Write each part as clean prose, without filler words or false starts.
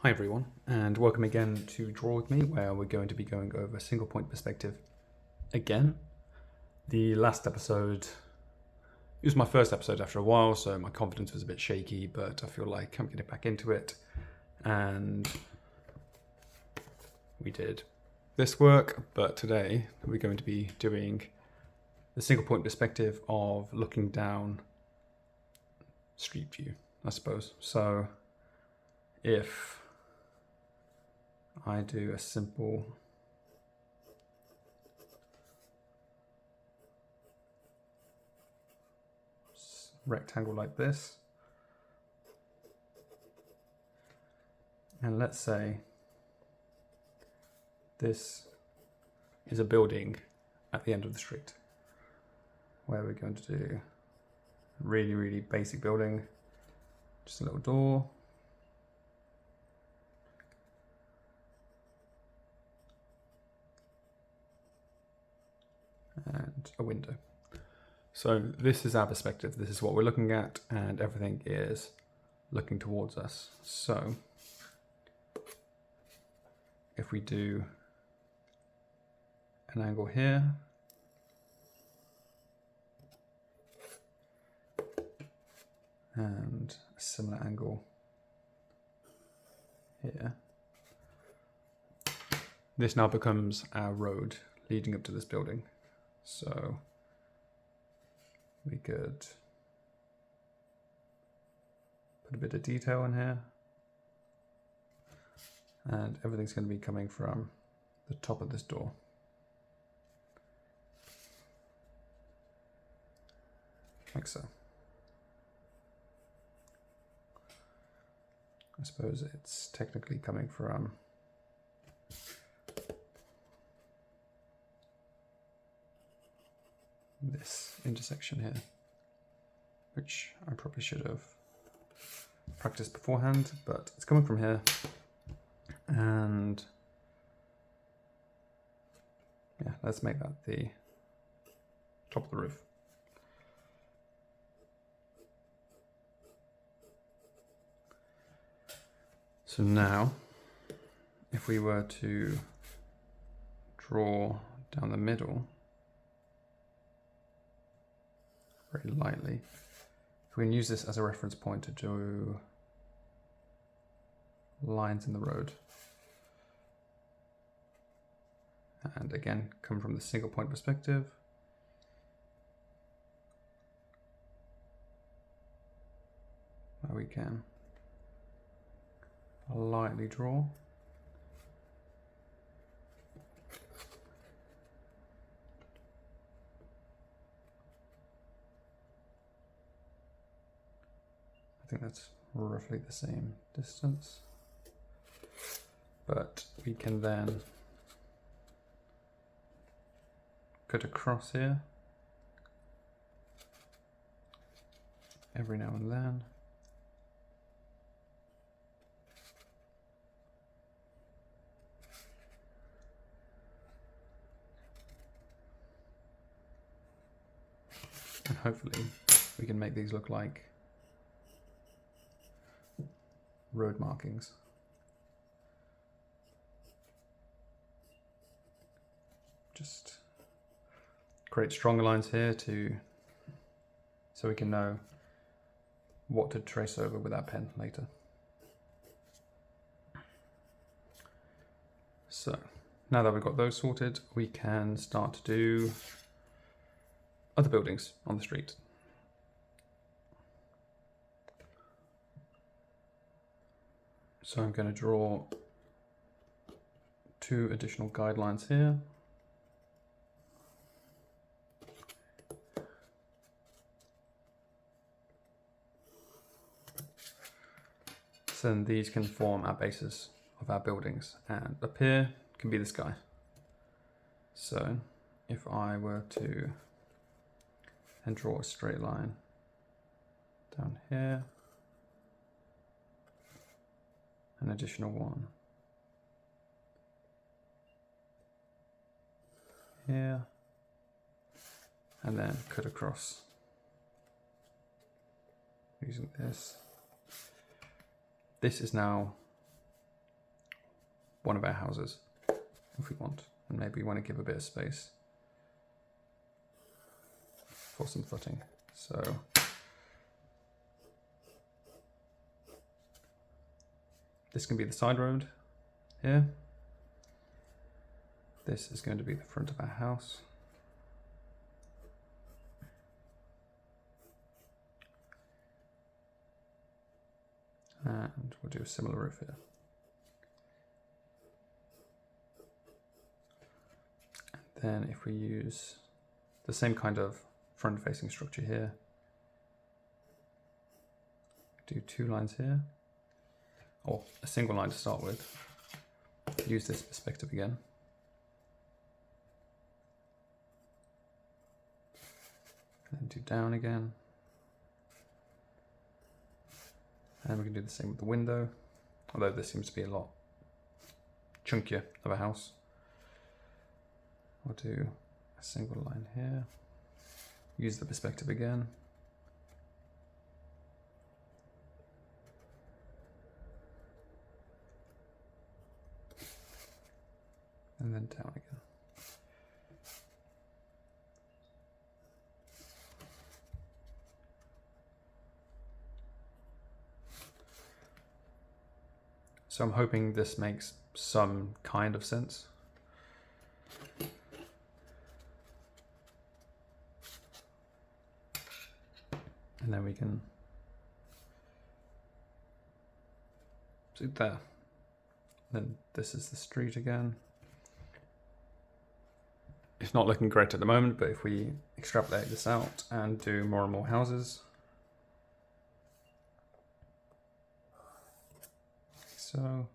Hi everyone, and welcome again to Draw With Me, where we're going to be going over single point perspective again. The last episode, it was my first episode after a while, so my confidence was a bit shaky, but I feel like I'm getting back into it. And we did this work, but today we're going to be doing the single point perspective of looking down street view, I suppose. So if I do a simple rectangle like this, and let's say this is a building at the end of the street, where we're going to do a really basic building, just a little door, and a window. So this is our perspective, this is what we're looking at, and everything is looking towards us. So if we do an angle here, and a similar angle here, this now becomes our road leading up to this building. So we could put a bit of detail in here, and everything's going to be coming from the top of this door. Like so. I suppose it's technically coming from this intersection here, which I probably should have practiced beforehand, but it's coming from here, and yeah, let's make that the top of the roof. So now, if we were to draw down the middle very lightly, if we can use this as a reference point to do lines in the road, and again come from the single point perspective, where we can lightly draw. I think that's roughly the same distance, but we can then cut across here every now and then. And hopefully we can make these look like road markings. Just create stronger lines here so we can know what to trace over with our pen later. So now that we've got those sorted, we can start to do other buildings on the street. So I'm going to draw 2 additional guidelines here. So then these can form our bases of our buildings, and up here can be the sky. So if I were to and draw a straight line down here, an additional one here, and then cut across using this. This is now one of our houses if we want. And maybe we want to give a bit of space for some footing. So this can be the side road here. This is going to be the front of our house. And we'll do a similar roof here. And then if we use the same kind of front-facing structure here, do 2 lines here, or a single line to start with. Use this perspective again. And do down again. And we can do the same with the window, although this seems to be a lot chunkier of a house. We'll do a single line here. Use the perspective again. And then down again. So I'm hoping this makes some kind of sense. And then we can see there. Then this is the street again. It's not looking great at the moment, but if we extrapolate this out and do more and more houses. So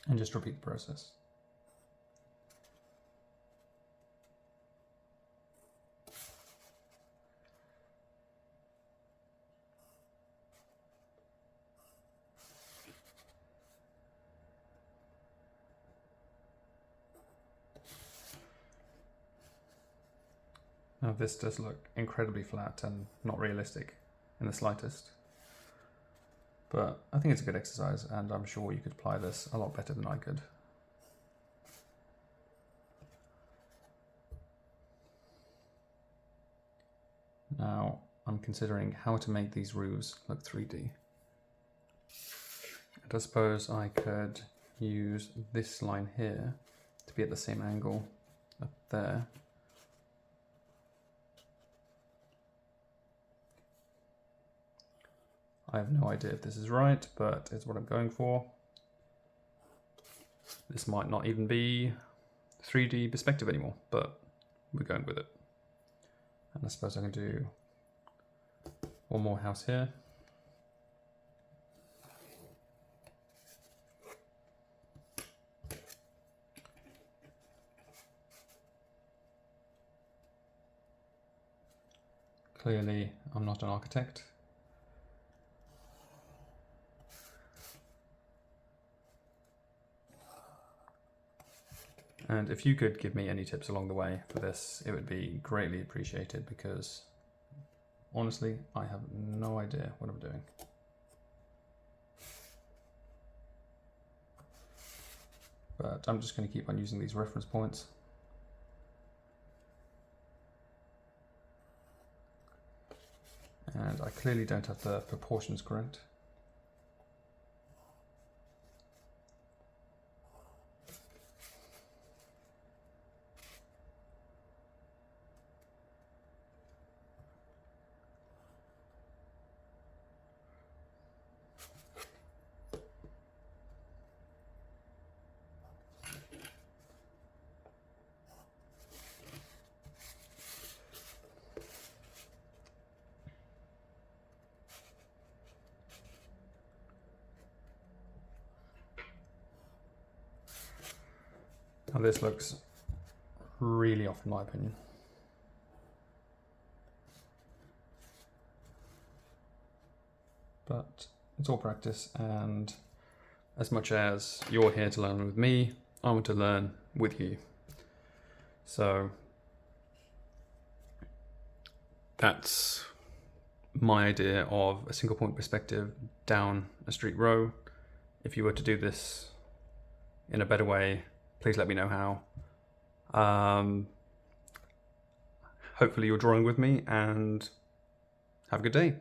and just repeat the process. Now this does look incredibly flat and not realistic in the slightest. But I think it's a good exercise, and I'm sure you could apply this a lot better than I could. Now I'm considering how to make these roofs look 3D. And I suppose I could use this line here to be at the same angle up there. I have no idea if this is right, but it's what I'm going for. This might not even be 3D perspective anymore, but we're going with it. And I suppose I can do one more house here. Clearly, I'm not an architect. And if you could give me any tips along the way for this, it would be greatly appreciated, because honestly, I have no idea what I'm doing. But I'm just going to keep on using these reference points. And I clearly don't have the proportions correct. Now this looks really off in my opinion. But It's all practice, and as much as you're here to learn with me, I want to learn with you. So that's my idea of a single point perspective down a street row. If you were to do this in a better way, please let me know how. Hopefully you're drawing with me, and have a good day.